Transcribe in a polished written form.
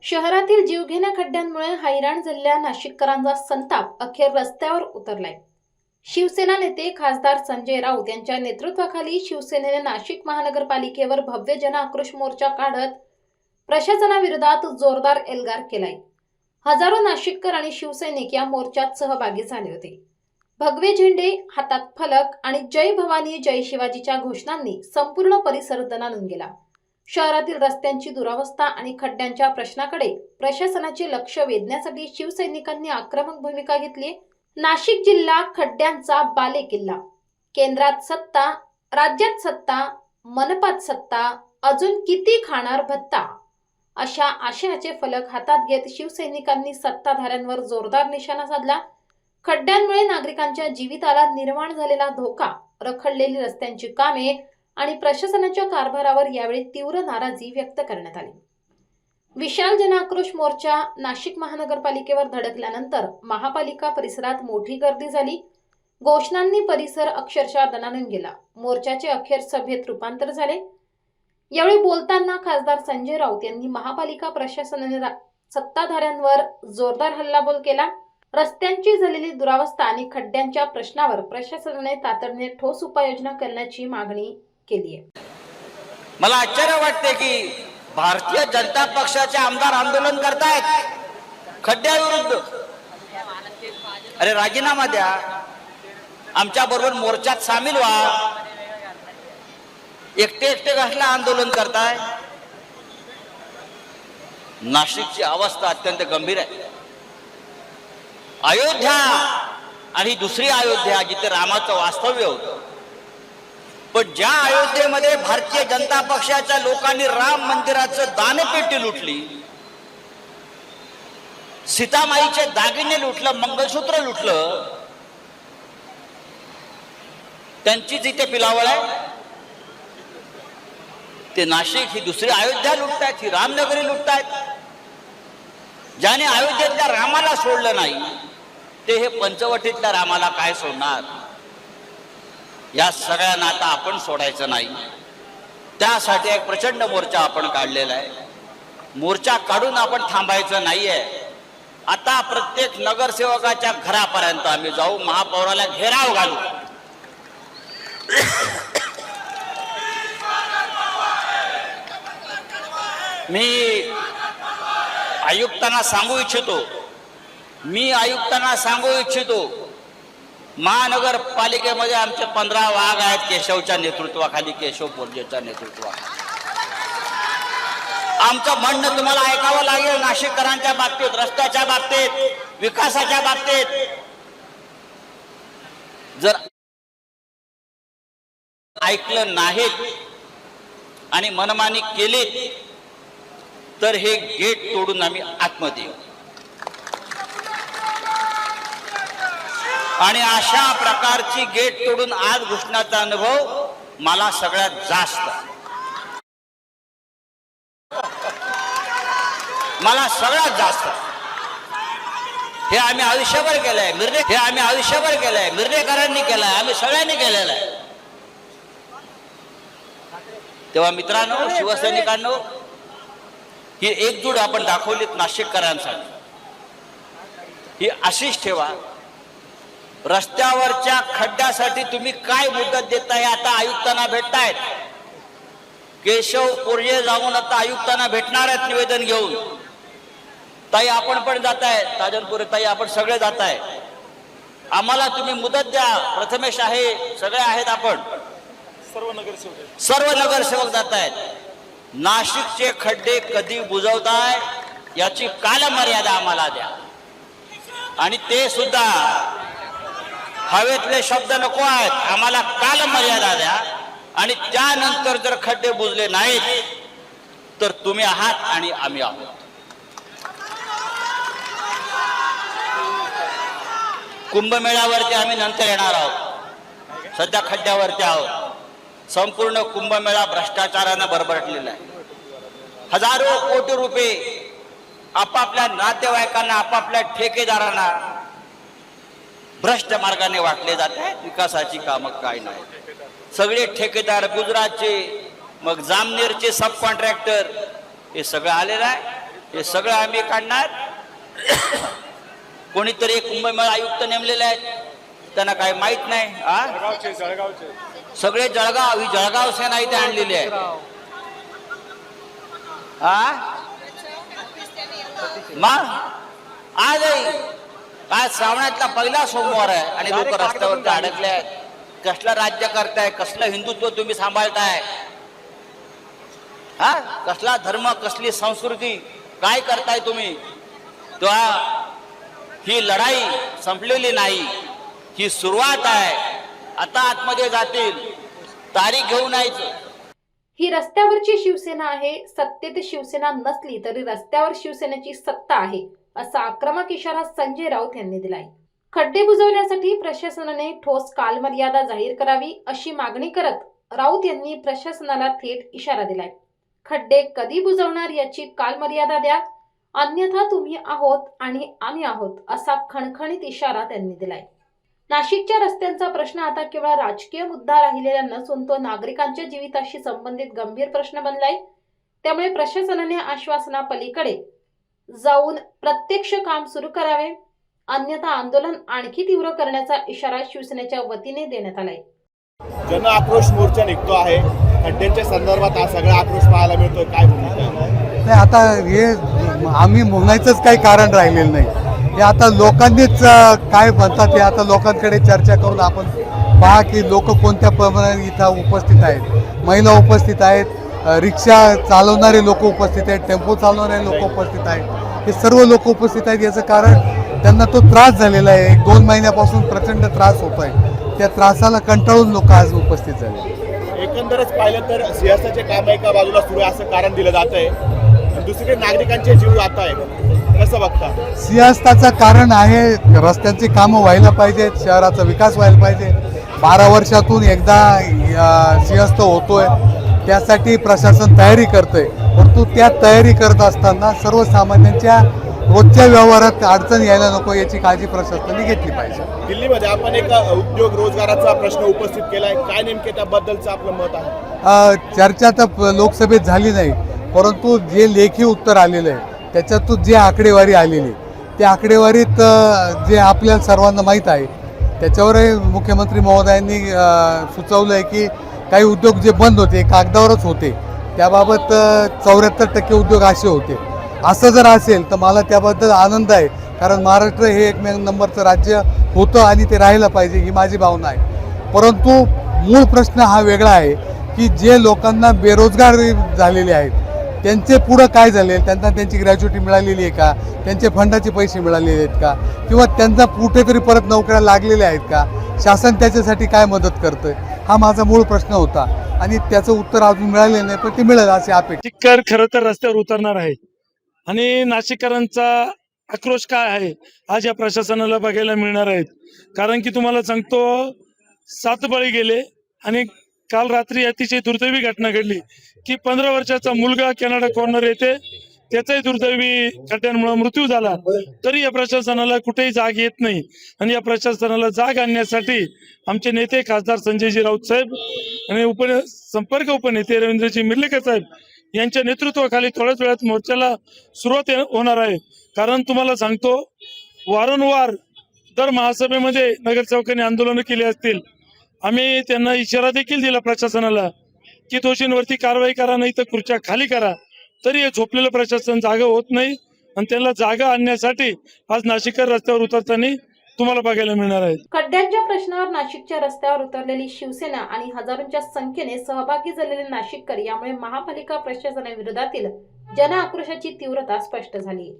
शहरातील जीवघेण्या खड्ड्यांमुळे हैराण झालेल्या नाशिककरांचा संताप अखेर रस्त्यावर उतरलाय। शिवसेना नेते खासदार संजय राऊत यांच्या नेतृत्वाखाली शिवसेनेने नाशिक महानगरपालिकेवर भव्य जनआक्रोश मोर्चा काढत प्रशासनाविरोधात जोरदार एल्गार केलाय। हजारो नाशिककर आणि शिवसैनिक या मोर्चात सहभागी झाले होते। भगवे झेंडे, हातात फलक आणि जय भवानी जय शिवाजीच्या घोषणांनी संपूर्ण परिसर दणाणून गेला। शहरातील रस्त्यांची दुरावस्था आणि खड्ड्यांच्या प्रश्नाकडे प्रशासनाचे लक्ष वेधण्यासाठी शिवसैनिकांनी आक्रमक भूमिका घेतली। नाशिक जिल्हा खड्ड्यांचा बालेकिल्ला, केंद्रात सत्ता, राज्यात सत्ता, मनपात सत्ता, अजून किती खाणार भत्ता, अशा आशयाचे फलक हातात घेत शिवसैनिकांनी सत्ताधाऱ्यांवर जोरदार निशाणा साधला। खड्ड्यांमुळे नागरिकांच्या जीविताला निर्माण झालेला धोका, रखडलेली रस्त्यांची कामे आणि प्रशासनाच्या कारभारावर यावेळी तीव्र नाराजी व्यक्त करण्यात आली। विशाल जनआक्रोश मोर्चा नाशिक महानगरपालिकेवर धडकल्यानंतर महापालिका परिसरात मोठी गर्दी झाली। घोषणांनी परिसर अक्षरशः दणाणून गेला। मोर्चाचे अखेर सभेत रूपांतर झाले। यावेळी बोलताना खासदार संजय राऊत यांनी महापालिका प्रशासनाने सत्ताधाऱ्यांवर जोरदार हल्लाबोल केला। रस्त्यांची झालेली दुरावस्था आणि खड्ड्यांच्या प्रश्नावर प्रशासनाने तातडीने ठोस उपाययोजना करण्याची मागणी केली आहे। मला आश्चर्य वाटते की भारतीय जनता पक्षाचे आमदार आंदोलन करतायत खड्ड्याविरुद्ध। अरे राजीनामा द्या, आमच्या बरोबर मोर्चात सामील व्हा। एकटे कसलं आंदोलन करताय? नाशिकची अवस्था अत्यंत गंभीर आहे। अयोध्या आणि दुसरी अयोध्या जिथे रामाचं वास्तव्य होतं, पण ज्या अयोध्येमध्ये भारतीय जनता पक्षाच्या लोकांनी राम मंदिराचं दानपेटी लुटली, सीतामाईचे दागिने लुटलं, मंगळसूत्र लुटलं, त्यांची जिथे पिलावळ आहे ते नाशिक ही दुसरी अयोध्या लुटतायत, ही रामनगरी लुटतायत। ज्याने अयोध्येतल्या रामाला सोडलं नाही ते हे पंचवटीतल्या रामाला काय सोडणार? या सगळ्यांना आता आपण सोडायचं नाही। त्यासाठी एक प्रचंड मोर्चा आपण काढलेला आहे। मोर्चा काढून आपण थांबायचं नाहीये। आता प्रत्येक नगरसेवकाच्या घरापर्यंत आम्ही जाऊ, महापौराला घेराव घालू। मी आयुक्तांना सांगू इच्छितो महानगरपालिकेमध्ये आमचे 15 वाघ आहेत केशवच्या नेतृत्वाखाली, केशव बोर्जेच्या नेतृत्वाखाली। आमचं म्हणणं तुम्हाला ऐकावं लागेल। नाशिककरांच्या बाबतीत, रस्त्याच्या बाबतीत, विकासाच्या बाबतीत जर ऐकलं नाहीत आणि मनमानी केली तर हे गेट तोडून आम्ही आतमध्ये येऊ। आणि अशा प्रकारची गेट तोडून आज घुसण्याचा अनुभव मला सगळ्यात जास्त हे आम्ही आयुष्यभर केलंय। मिरडेकरांनी केलंय, आम्ही सगळ्यांनी केलेलं आहे। तेव्हा मित्रांनो, शिवसैनिकांनो, ही एकजूट आपण दाखवलीत नाशिककरांसाठी, ही अशीच ठेवा। रस्त्यावरच्या खड्ड्यासाठी तुम्ही काय मुदत देताय? आता आयुक्तांना भेटतायत, केशव बोर्जे जाऊन आता आयुक्तांना भेटणार आहेत निवेदन घेऊन। ताई आपण पण जाताय, ताजनपुरे ताई आपण सगळे जाताय। आम्हाला तुम्ही मुदत द्या। प्रथमेश आहे, सगळे आहेत, आपण सर्व नगरसेवक जातायत। नाशिकचे खड्डे कधी बुजवताय याची कालमर्यादा आम्हाला द्या। आणि ते सुद्धा हवेतले शब्द नको आहेत, आम्हाला कालमर्यादा द्या। आणि त्यानंतर जर खड्डे बुजले नाहीत तर तुम्ही आहात आणि आम्ही आहोत। कुंभमेळ्यावरती आम्ही नंतर येणार आहोत, सध्या खड्ड्यावरती आहोत। संपूर्ण कुंभमेळा भ्रष्टाचारानं बरबरटलेला आहे। हजारो कोटी रुपये आपापल्या नातेवाईकांना, आपापल्या ठेकेदारांना भ्रष्ट मार्गाने वाटले जात आहेत। विकासाची कामं काय नाही। सगळे ठेकेदार, गुजरातचे, मग जामनेरचे सब कॉन्ट्रॅक्टर, हे सगळं आलेलं आहे। हे सगळं आम्ही काढणार. कोणीतरी एक कुंभमेळा आयुक्त नेमलेले आहेत, त्यांना काय माहित नाही. सगळे जळगाव, ही जळगाव सेना इथे आणलेली आहे. मग आज श्रावणातला पहिला सोमवार आहे आणि लोक रस्त्यावरती अडकले आहेत. कसलं राज्य करताय, कसलं हिंदुत्व तुम्ही सांभाळताय, कसला धर्म, कसली संस्कृती, काय करताय तुम्ही? ही लढाई संपलेली नाही, ही सुरुवात आहे. आता आतमध्ये जातील, तारीख घेऊन यायचं. ही रस्त्यावरची शिवसेना आहे. सत्तेत शिवसेना नसली तरी रस्त्यावर शिवसेनेची सत्ता आहे, असा आक्रमक इशारा संजय राऊत यांनी दिलाय. खड्डे बुजवण्यासाठी प्रशासनाने ठोस कालमर्यादा जाहीर करावी अशी मागणी करत राऊत यांनी प्रशासनाला थेट इशारा दिलाय. खड्डे कधी बुजवणार याची कालमर्यादा द्या, अन्यथा तुम्ही आहोत आणि आम्ही आहोत, असा खणखणीत इशारा त्यांनी दिलाय. नाशिकच्या रस्त्यांचा प्रश्न आता केवळ राजकीय मुद्दा राहिलेला नसून तो नागरिकांच्या जीविताशी संबंधित गंभीर प्रश्न बनलाय. त्यामुळे प्रशासनाने आश्वासनापलीकडे जाऊन प्रत्यक्ष काम सुरू करावे, अन्यथा आंदोलन आणखी तीव्र करण्याचा इशारा शिवसेनेच्या वतीने देण्यात आलाय. जन आक्रोश मोर्चा निघतो आहे. खड्ड्यांच्या संदर्भात हा सगळा आक्रोश पाहायला मिळतोय. काय भूमिका? नाही, आता हे आम्ही म्हणायचंच काही कारण राहिलेलं नाही. हे आता लोकांनीच काय म्हणतात हे आता लोकांकडे चर्चा करून आपण पहा की लोक कोणत्या प्रमाणात इथं उपस्थित आहेत. महिला उपस्थित आहेत, रिक्षा चालवणारे लोक उपस्थित आहेत, टेम्पो चालवणारे लोक उपस्थित आहेत. हे सर्व लोक उपस्थित आहेत. याचं कारण त्यांना तो त्रास झालेला आहे. 1-2 महिन्यापासून प्रचंड त्रास होतो आहे. त्या त्रासाला कंटाळून लोक आज उपस्थित झाले. एकंदरच पाहिलं तर सिंहस्थाचे काम एका बाजूला सुरू आहे असं कारण दिलं जात आहे, दुसरीकडे नागरिकांचे जीव जात आहे. कसं बघता? सिंहस्थाचं कारण आहे रस्त्यांची कामं व्हायला पाहिजेत, शहराचा विकास व्हायला पाहिजे. 12 वर्षातून एकदा सिंहस्थ होतोय, त्यासाठी प्रशासन तयारी करतंय. परंतु त्या तयारी करत असताना सर्वसामान्यांच्या रोजच्या व्यवहारात अडचण यायला नको याची काळजी प्रशासनाने घेतली पाहिजे. दिल्लीमध्ये आपण एक उद्योग रोजगाराचा प्रश्न उपस्थित केलाय, काय नेमके त्याबद्दलचं आपलं मत आहे? चर्चा तर लोकसभेत झाली नाही, परंतु जे लेखी उत्तर आलेलं आहे त्याच्यातून जे आकडेवारी आलेली त्या आकडेवारीत जे आपल्या सर्वांना माहीत आहे त्याच्यावरही मुख्यमंत्री महोदयांनी सुचवलं आहे की काही उद्योग जे बंद होते, कागदावरच होते, त्याबाबत 74% उद्योग असे होते. असं जर असेल तर मला त्याबद्दल आनंद आहे, कारण महाराष्ट्र हे एक नंबरचं राज्य होतं आणि ते राहायला पाहिजे ही माझी भावना आहे. परंतु मूळ प्रश्न हा वेगळा आहे की जे लोकांना बेरोजगार झालेले आहेत त्यांचे पुढं काय झाले, त्यांना त्यांची ग्रॅज्युटी मिळालेली आहे का, त्यांचे फंडाचे पैसे मिळालेले आहेत का, किंवा त्यांचा कुठेतरी परत नोकऱ्या लागलेल्या आहेत का, शासन त्याच्यासाठी काय मदत करतंय, हा माझा मूळ प्रश्न होता आणि त्याचं उत्तर अजून मिळाले नाही, पण ते मिळेल असे अपेक्षा. नाशिककर खरं तर रस्त्यावर उतरणार आहे आणि नाशिककरांचा आक्रोश काय आहे आज या प्रशासनाला बघायला मिळणार आहेत. कारण की तुम्हाला सांगतो 7 बळी गेले आणि काल रात्री अतिशय दुर्दैवी घटना घडली की 15 वर्षाचा मुलगा कॅनडा कॉर्नर येथे त्याचाही दुर्दैवी खड्ड्यांमुळे मृत्यू झाला. तरी या प्रशासनाला कुठेही जाग येत नाही आणि या प्रशासनाला जाग आणण्यासाठी आमचे नेते खासदार संजयजी राऊत साहेब आणि संपर्क उपनेते रवींद्रजी मिर्लेकर साहेब यांच्या नेतृत्वाखाली थोड्याच वेळात मोर्चाला सुरुवात होणार आहे. कारण तुम्हाला सांगतो वारंवार दर महासभेमध्ये नगरसेवकांनी आंदोलनं केली असतील. आम्ही त्यांना इशारा देखील दिला प्रशासनाला की दोषींवरती कारवाई करा, नाही तर खुर्च्या खाली करा. तरी हे झोपलेलं प्रशासन जागा होत नाही आणि त्यांना जागा आणण्यासाठी आज नाशिककर रस्त्यावर उतरताना तुम्हाला बघायला मिळणार आहे. खड्ड्यांच्या प्रश्नावर नाशिकच्या रस्त्यावर उतरलेली शिवसेना आणि हजारोंच्या संख्येने सहभागी झालेले नाशिककर यामुळे महापालिका प्रशासनाविरोधातील जन आक्रोशाची तीव्रता स्पष्ट झाली.